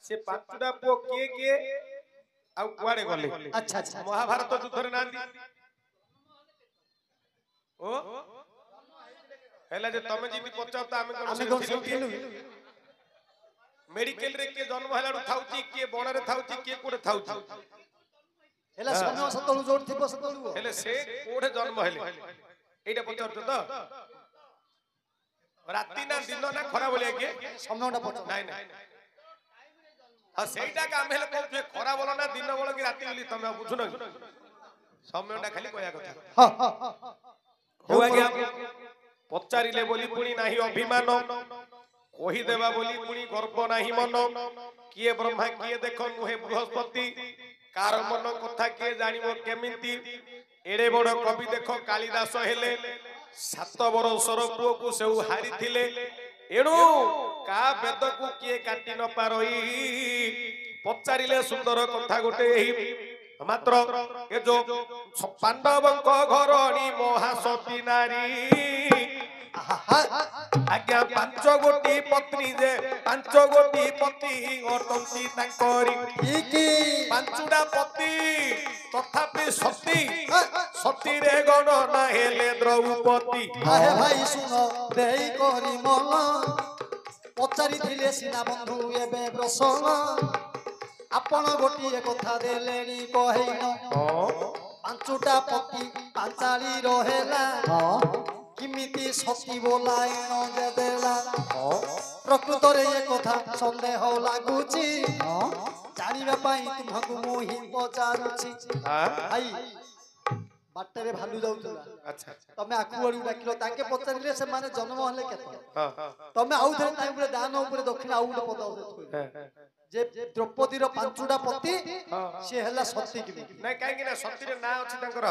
से पांचटा पुओ किए आ कुआडे गले। अच्छा अच्छा महाभारत युद्ध रे नांदी ओ हेला जे तमे जी पचाव त आमे कोन थिलु मेडिकल रे के जन्म हेलाडू थाउची के बण रे थाउची के कोडे थाउची हेला समय सतळु जोड थिबो सतळु हेले से कोडे जन्म हेले एटा पचारतो त राती ना दिन ना खरा बोलिया के समयटा पचार नाही नाही हां सेटा काम हेले कहू खरा बोल ना दिन बोल कि राती बोली तमे बुझुन समयटा खाली कहया कथा हो आज्ञा पचारिले बोली पुणी नाही अभिमान कही देबा बोली पुणी गर्व नाही मन किए ब्रह्मा किए देख नुहे बृहस्पति कार मन कथा किए जानिबो केमिति एडे बड़ कवि देख कालिदास हेले 7 वर्षर पुओ को से हारी थिले एणु का वेद को किए काटी न पारई पचारिले सुंदर कथा गोटे मात्र ए जो पांडवंक घरणी महासती नारी आज्ञा 5 गोटी पत्नी जे 5 गोटी पति अर्तंती तांकरी ठीक पांचुडा पति तथापि सती सती रे गणना हेले द्रौपदी आहे भाई सुनो देई करी मन पचारि थिले सिना बंधु एबे प्रसन्न आपण गोटिए कथा देलेनी कहिनो पांचुटा पति पांचाली रहेला किमिति सती बोलाइन जे देला प्रकृत रे ये कथा संदेह लागुची जानिबा पई तुमको मोहि पचारुची भाई बाटरे भालू जाउतला अच्छा तमे आकुवाडू डाकिलो ताके पचारिले से माने जन्म हले केते तमे आउ धरे ताई ऊपर दान ऊपर दक्षिण आउ पदाउ देत जे द्रौपदी रो पांचुडा पति से हला सती कि नै काहे कि ना सती रे ना अछि तंकर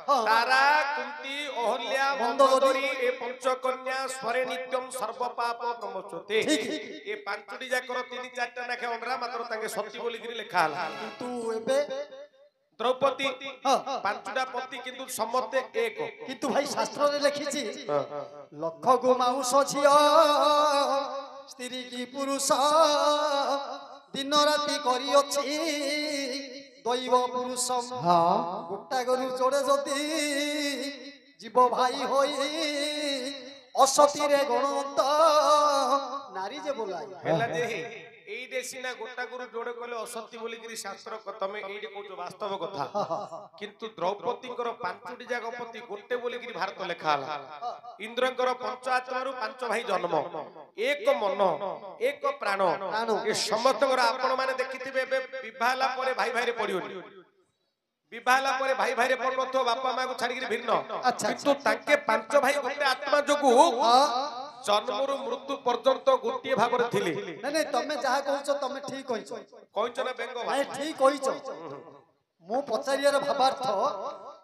तारा कुंती अहल्या मंदोदरी ए पंचकन्या स्वरे नित्यम सर्व पाप प्रमोचते ए पांचुडी जाकर 3-4 टा नाखे अंडरा मात्र तांगे सती बोली गिरी लेखा हला किंतु एबे द्रौपदी पांचुडा पति किंतु समते एक किंतु भाई शास्त्र रे लिखिछि लख गुमाउ सझियो स्त्री की पुरुष दिन राति करी अछि दैव पुरुष गोटा गरु जोड़े जदी जीव भाई होई असती रे गणवंत नारी जे बोलाई हेला जे एई देसिना गोटा गुरु जोड़े कहले असती बोली गिरी शास्त्र तमे एई कहू वास्तव कथा किंतु द्रौपदीकर पांचटी जाग पति गोटे बोली गिरी भारत लेखा हला इंद्रकर पंच आत्मारु 5 भाई जन्म एक मन एक प्राण ए समस्तकर आपण माने देखिथिबे विवाहला परे भाई भाई रे पडियोनी विवाहला परे भाई भाई रे पडनथो बापा मां को छाडी गिरी भिन्न किंतु ताके 5 भाई गोटे आत्मा जोगु जन्मरु मृत्यु पर्यंत गोटे भाग रे थिले नै नै तमे जहा कहउछो तमे ठीक कहिछो कहिछो ना बेंग भाई ठीक कहिछो मु पचारियार भावार्थ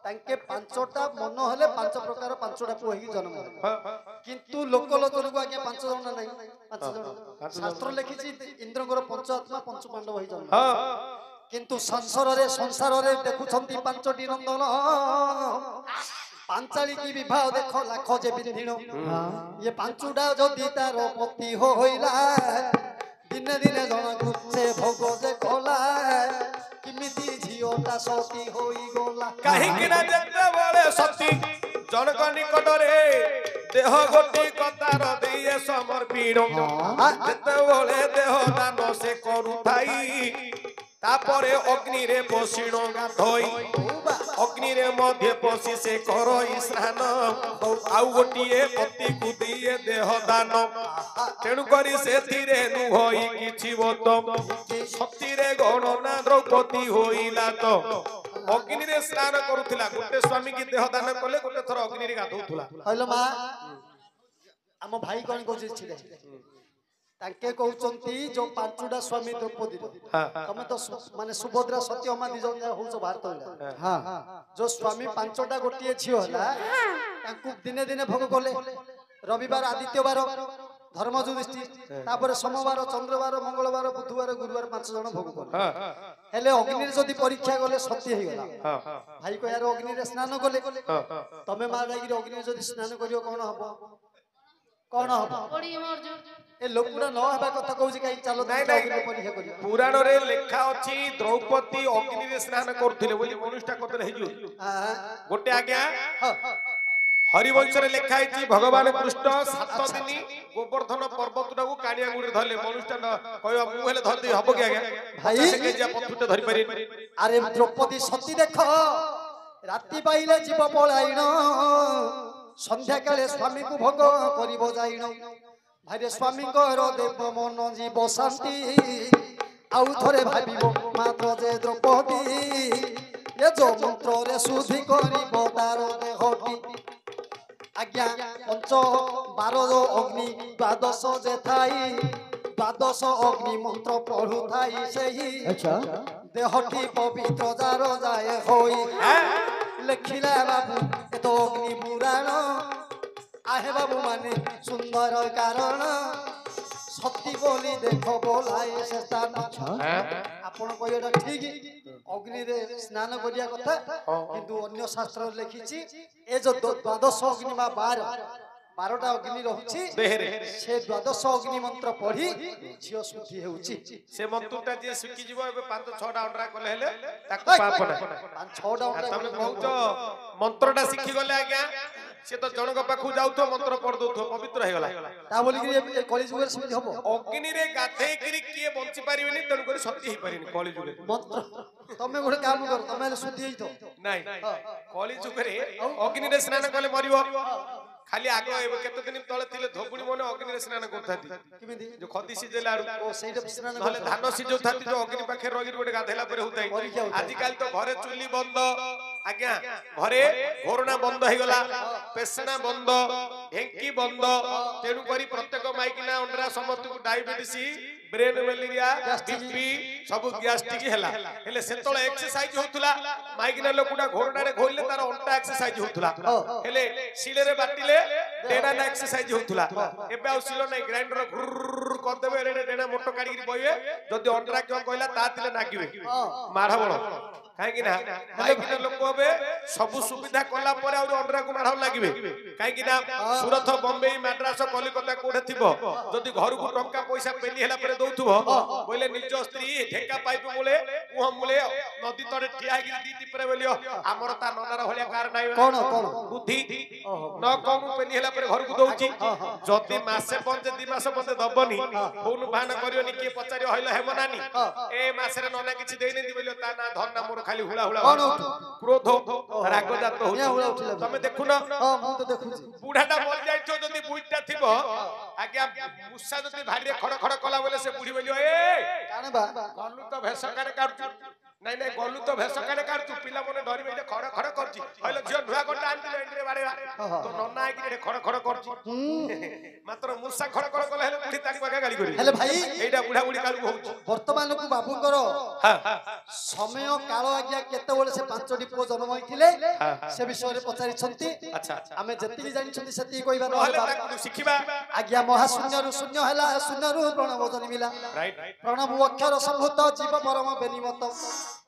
तांके 5टा मन हले 5 प्रकार 5टा पुओ ही जन्म किंतु लोक लोचन को आज्ञा 5 जण नै 5 जण शास्त्र लिखिछि इंद्रकर पंच आत्मा पंच पांडव ही जन्म किंतु संसार रे देखुछंती 5टी नंदन पांचाली की विवाह देख लाख जे बिंधिनो ये 5टा जदी तार पति होइला दिने दिने जण गुचे भोग जे कोला किमिति झियोटा सती होई गोला काहे कि ना जत्ते बळे सती जनक निकट रे देह गोटी कतार देए समर्पिण जत्ते बळे देह दान से करू थाई तापरे अग्नि रे पसिण गाधोई अग्नि रे मध्य पसी से करई स्नान आउ गोटिए पति को दिए देह दान तेणु करी सेथिरे नुहई किछि बत सती रे गणना द्रौपदी होइला तो अग्नि रे स्नान करूथिला गोटे स्वामी की देह दान कले गोटे थर अग्नि रे गाधौथुला हलो मां हम भाई कोन को छिले ताके कहउचंती जो 5टा स्वामी द्रौपदी तमे तो माने सुभद्रा सत्यभामा दि जन होउछ भारत हां जो स्वामी 5टा गोटिए छियो हला ताकू दिने दिने भोग कोले रविवार आदित्यवार धर्म युधिष्ठिर तापर सोमवार चंद्रवार मंगलवार बुधवार गुरुवार 5 जन भोग कोले हेले अग्नि रे जदी परीक्षा गले सत्य हे गला भाई को यार अग्नि रे स्नान कोले तमे मा जाई अग्नि रे जदी स्नान करियो कोन हबो कौन हम ओडी मर्जु ए लोकुरा न हेबा कथा कहू जे काई चलो नहीं, देखा नहीं। अग्नि परीक्षा करिया पुराण रे लेखा अछि द्रौपदी अग्नि रे स्नान करथिले बोली मनुष्यटा कतरे हेजु हां गोटे आज्ञा हां हरिवंश रे लेखा अछि भगवान कृष्ण 7 दिन गोवर्धन पर्वतटाକୁ कानिया गुडी धरले मनुष्यटा कहबा मु हेले धर दे हबो कि आज्ञा भाई। 50 केजिया पथुटे धरि पारि अरे द्रौपदी सती देख राति पाइले जीव पलाइण संध्या काले स्वामी को भोग करिबो जाइण भाई स्वामी देव मन जीव शांति आउ थरे भाबिबो मात्र जे द्रौपदी ये जो मंत्र रे शुद्धि करिबो तार देहटी आज्ञा पंच 12 अग्नि 12 जे थाई 12 अग्नि मंत्र पढ़ु थाई सेही अच्छा देहटी पवित्र जार जाए होई लेखिला बाबू ए तो अग्नि पुराण आहे बाबू माने सुंदर कारण सती बोली देखो बोलाए से स्थान आपण कहैटा ठीक अग्नि रे स्नान करिया कथा किंतु अन्य शास्त्र लिखिछि ए जो 12 अग्नि बा 12टा अग्नि रहुछि देहरे से 12 अग्नि मंत्र पढ़ी झियो शुद्धि हेउछि से मंत्रटा जे शिखि जीव एबे 5-6टा अंडरा कले हेले ताको पाप नै 5-6टा तमे कहउछ मंत्रटा शिखि गले आज्ञा से तो जनक पाखु जाउथो मंत्र पढ़ दउथो पवित्र हे गला ता बोली कि कली जुगर सुधि हबो अग्नि रे गाधे करी किए बंची पारिबेनी तन करी सत्य हे पारिनी कली जुगे मंत्र तमे गोटे काम कर तमे शुद्धि हेइतो नाही कली जुगे अग्नि रे स्नान कले मरिबो खाली आगे एबे केते दिन तळे थिले धोबुणी मने अग्नि रे स्नान करथाती किमिति जो खदी सिजेला ओ सेइटा स्नान नहले धान सिजौथाती जो अग्नि पाखे रगिर गोटे गाधेला परे होताई आजि काल तो घरे चुली बंद आज्ञा घरे घोरणा बंद हे गला पेसना बंद ढेंकी बंद तेनु करी प्रत्येक माइकिना अंडरा समस्त को डायबिटीज ब्रेन मलेरिया बीपी सब गैस्ट्रिक हैला हेले सेतळे एक्सरसाइज होतुला माइकिना लोकुडा घोरणा रे घोलले तार अंटा एक्सरसाइज होतुला हेले सीले रे बाटिले डेना ना एक्सरसाइज होतुला एबे आ सीलो नै ग्राइंडर गुर कर देबे रे डेना मोटो काडी गिरी बइए जदी अंडरा क्यों कहला ता दिले नागिवे माढ़ा बळ काहे कि ना माइकिना लोक होबे सब सुविधा कला परे और अंडरा को माढ़ा लागिवे काहे कि ना सूरत बॉम्बे मद्रास कलिकता कोठे थिबो जदी घर को टंका पैसा पेली हैला परे दउथुबो बोले निज स्त्री ढेका पाइप मुले कुह मुले नदी तरे ठिया गिरी दीदी परे बोलियो हमर ता ननार होलिया कार नाही कोन कोन बुद्धि न कौनु पेनी हैला परे घर को दउची जदी मासे पंजे 2 मास पंजे दबनी फोन बाहन करियोनी के पचारियो हइला हेबो नानी ए मासे रे नना किछि देइनी दी बोलियो ता ना धन ना मोर खाली हुला हुला क्रोध राग जात होछ तमे देखु न हां मु तो देखुछी बुढ़ाटा मर जाइछो जदी बुइटा थिबो आज्ञा मुसा जदी भारी खड़ खड़ कला बोले से बुढ़ी बोलियो ए काने बा गलु तो भेष काने काटू नहीं नहीं गलु तो भेष काने काटू पिला मने डरी बेले खड़ खड़ करची हइले झियो नुहा कोटा आंटी एंड्रे बारे तो नन्ना आइ कि खड़ खड़ करची मात्र मुसा खड़ खड़ कला हेले बुढ़ी तारी बागा गाली करी हेले भाई एटा बुढ़ा बुढ़ी कालू होउछ वर्तमान को बाबूंकर समय काल आज्ञा केते बोले से 5टी पुओ जन्म होइथिले से विषय रे पचारि छंती अच्छा आमे जति जानि छंती सती कहबा नहले रहले ताकू शिखिबा आज्ञा महाशून्य रु शून्य हला शून्य रु प्रणव जन्मिला राइट प्रणव अक्षर संभूत जीव परम बेनिमत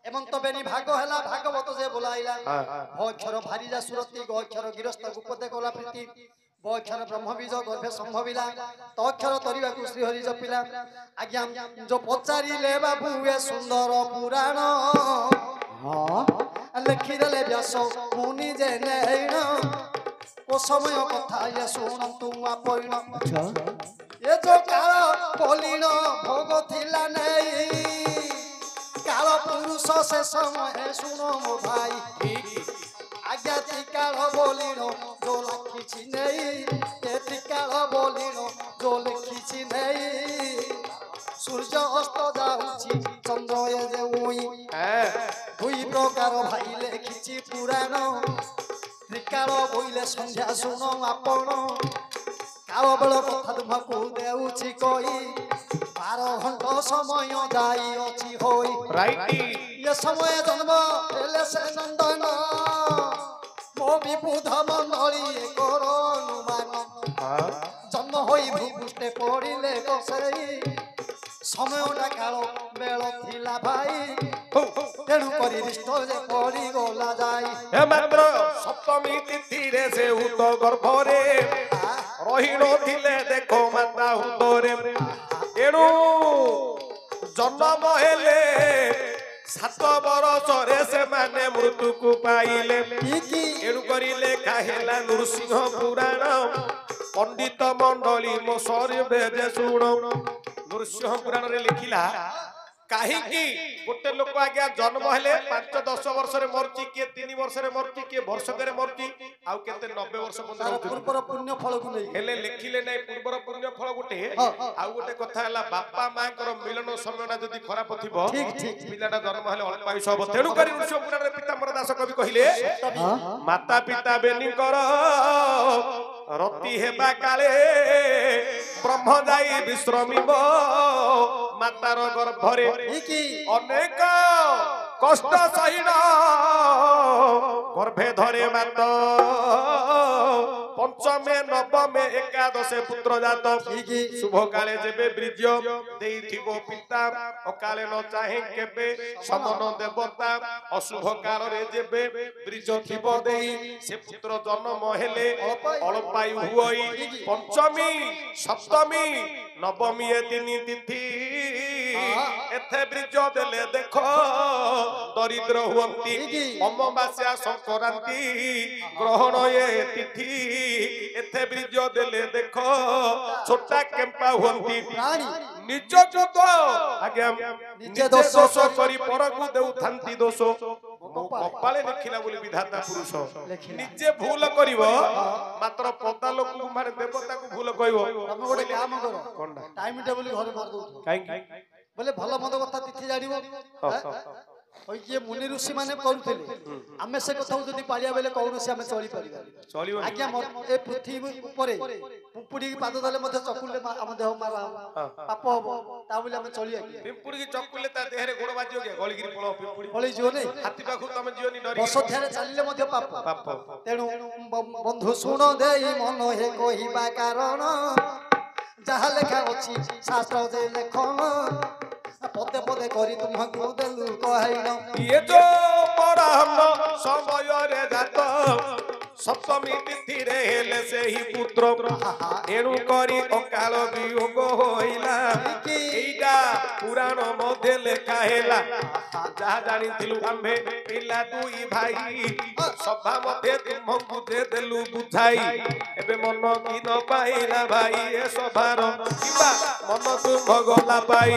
एवं तो बेनी भाग हला भागवत जे बोलाइला भ अक्षर भारी जा सुरती ग अक्षर गिरस्थ गुपते कोला प्रीति ब अक्षर ब्रह्म बीज गर्भे संभविला त अक्षर तरिबा को श्री हरि जपिला आज्ञा जो पचारी ले बाबू ए सुंदर पुराण हां लिखि देले व्यास मुनि जे नैण ओ समय कथा ये सुनंतु आपण अच्छा ये जो काल बोलिन भोग थिला नै काल पुरुष से समय सुनो मो भाई आज्ञा काल बोलिन जो लिखिछि नै ते काल बोलिन जो लिखिछि नै सूर्य अस्त जाउछि चंद्र ए जे उई दुई प्रकार भाई लिखिछि पुराण त्रिकाल बोइले संध्या सुनो आपण काल बेल कथा तुमको देउछि कई 12 घंटा समय जाई अछि होई राइट ये समय जन्म हेले से नंदन मो विबुध मंडली करो अनुमान जन्म होई भूपुष्टे पड़िले बसई समयटा काल बेल थिला भाई तेणु करी रिष्ट जे पड़ी गला जाई हे मात्र सप्तमी तिथि रे से उत गर्भ रे ଅହିଣ ଥିଲେ ଦେଖ ମାତା ହୁତରେ ଏଣୁ ଜନ୍ମ ହେଲେ 7 ବର୍ଷରେ ସେମାନେ ମୃତ୍ୟୁକୁ ପାଇଲେ ଏଣୁ କରିଲେ କାହେଲା ନୃସିଂହ ପୁରାଣ ପଣ୍ଡିତ ମଣ୍ଡଳୀ ମୋ ସରିବେ ଯେ ଶୁଣ ନୃସିଂହ ପୁରାଣରେ ଲେଖିଲା କାହିଁକି ଗୋଟେ ଲୋକ ଆଜ୍ଞା ଜନ୍ମ ହେଲେ 5-10 ବର୍ଷରେ ମରୁଛି କିଏ 3 ବର୍ଷରେ ମରୁଛି କିଏ ବର୍ଷକରେ ମରୁଛି ଆଉ କେତେ 90 ବର୍ଷ ପର୍ଯ୍ୟନ୍ତ ପୂର୍ବର ପୁଣ୍ୟ ଫଳକୁ ନେଇ ହେଲେ ଲେଖିଲେ ନାଇଁ ପୂର୍ବର ପୁଣ୍ୟ ଫଳ ଗୋଟେ ଆଉ ଗୋଟେ କଥା ହେଲା ବାପା ମାଙ୍କର ମିଳନ ସମୟଟା ଯଦି ଖରାପ ଥିବ ପିଲାଟା ଜନ୍ମ ହେଲେ ଅଳ୍ପ ଆୟୁଷ ହବ ତେଣୁ କରି ନୃସିଂହ ପୁରାଣରେ ପୀତାମ୍ବର ଦାସ କବି କହିଲେ ମାତା ପିତା ବେନିଙ୍କର ରତି ହେବା କାଳେ ବ୍ରହ୍ମ ଯାଇ ବିଶ୍ରମିବ ମାତାର ଗର୍ଭରେ ଅନେକ କଷ୍ଟ ସହିଣ ଗର୍ଭେ ଧରେ ମାତ ପଞ୍ଚମେ ନବମେ ଏକାଦଶେ ପୁତ୍ର ଜାତ ଶୁଭ କାଳେ ଯେବେ ବୀର୍ଯ୍ୟ ଦେଇଥିବ ପିତା ଅକାଳେ ନ ଚାହେଁ କେବେ ସମନ ଦେବତା ଅଶୁଭ କାଳରେ ଯେବେ ବୀର୍ଯ୍ୟ ଥିବ ଦେଇ ସେ ପୁତ୍ର ଜନ୍ମ ହେଲେ ଅଳପାୟୁ ହୁଇ ପଞ୍ଚମୀ ସପ୍ତମୀ ନବମୀ ଏ 3 ତିଥି ଏତେ ବୀର୍ଯ୍ୟ ଦେଲେ ଦେଖ ଦରିଦ୍ର ହୁଅନ୍ତି ଅମାବାସ୍ୟା ସଂକ୍ରାନ୍ତି ଗ୍ରହଣ ଏ ତିଥି ଏତେ ବୀର୍ଯ୍ୟ ଦେଲେ ଦେଖ ଛୋଟା କେମ୍ପା ହୁଅନ୍ତି ନିଜ ଯୁଦ୍ଧ ଆଜ୍ଞା ନିଜେ ଦୋଷ କରି ପରକୁ ଦେଉଥାନ୍ତି ଦୋଷ କପାଳେ ଲେଖିଲା ବୋଲି ବିଧାତା ପୁରୁଷ ନିଜେ ଭୁଲ କରିବ ମାତ୍ର ପଦା ଲୋକକୁ ମାନେ ଦେବତାକୁ ଭୁଲ କହିବ ତମେ ଗୋଟେ କାମ କର ଟାଇମ ଟେବୁଲ ଘରେ ମାରି ଦଉଛ କାହିଁକି ବୋଲେ ଭଲ ମନ୍ଦ କଥା ତିଥି ଜାଣିବ କିଏ ମୁନି ଋଷି ମାନେ କରୁଥିଲେ ଆମେ ସେ କଥାକୁ ଯଦି ପାଳିଆ ବେଲେ କୌଣସି ଆମେ ଚଳିପାରିବା ଆଜ୍ଞା ଏ ପୃଥିବୀ ଉପରେ ପିମ୍ପୁଡ଼ିକି ପାଦ ଦେଲେ ମଧ୍ୟ ଚକୁଲେ ଆମ ଦେହ ମାରା ପାପ ହବ ତା ବୋଲି ଆମେ ଚଳିବା ପିମ୍ପୁଡ଼ିକି ଚକୁଲେ ତା ଦେହରେ ଗୋଡ଼ ବାଜିବ କି ଗଳିକିରି ପଳେଇବ ପିମ୍ପୁଡ଼ି ପଳେଇଯିବ ନାଇଁ ହାତୀ ପାଖକୁ ତମେ ଯିବନି ଡରି ବସଧ୍ୟାରେ ଚାଲିଲେ ମଧ୍ୟ ପାପ ତେଣୁ ବନ୍ଧୁ ଶୁଣ ଦେଇ ମନ ହେ କହିବା କାରଣ ଯାହା ଲେଖା ଅଛି ଶାସ୍ତ୍ର ଯେ ଲେଖନ ପଦେ ପଦେ କରି ତୁମକୁ ଦେଲୁ କହିନ ଇଏ ଯୋ ପରାହ୍ନ ସମୟରେ ଜାତ ସପ୍ତମୀ ତିଥିରେ ହେଲେ ସେହି ପୁତ୍ର ଏଣୁ କରି ଅକାଳ ବିୟୋଗ ହୋଇଲା ଏଇଟା ପୁରାଣ ମଧ୍ୟ ଲେଖା ହେଲା ଯାହା ଜାଣିଥିଲୁ ଆମ୍ଭେ ପିଲା 2 ଭାଇ ସଭା ମଧ୍ୟ ତୁମକୁ ଦେଲୁ ବୁଝାଇ ଏବେ ମନ କି ନ ପାଇଲା ଭାଇ ଏ ସଭାର କିମ୍ବା ମନ ତୁମ ଗଲା ପାଇ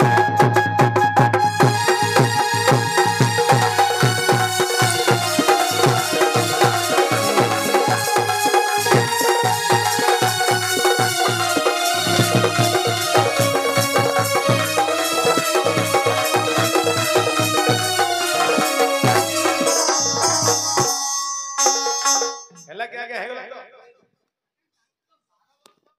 ହେଲା କି ଆଜ୍ଞା ହେଇଗଲା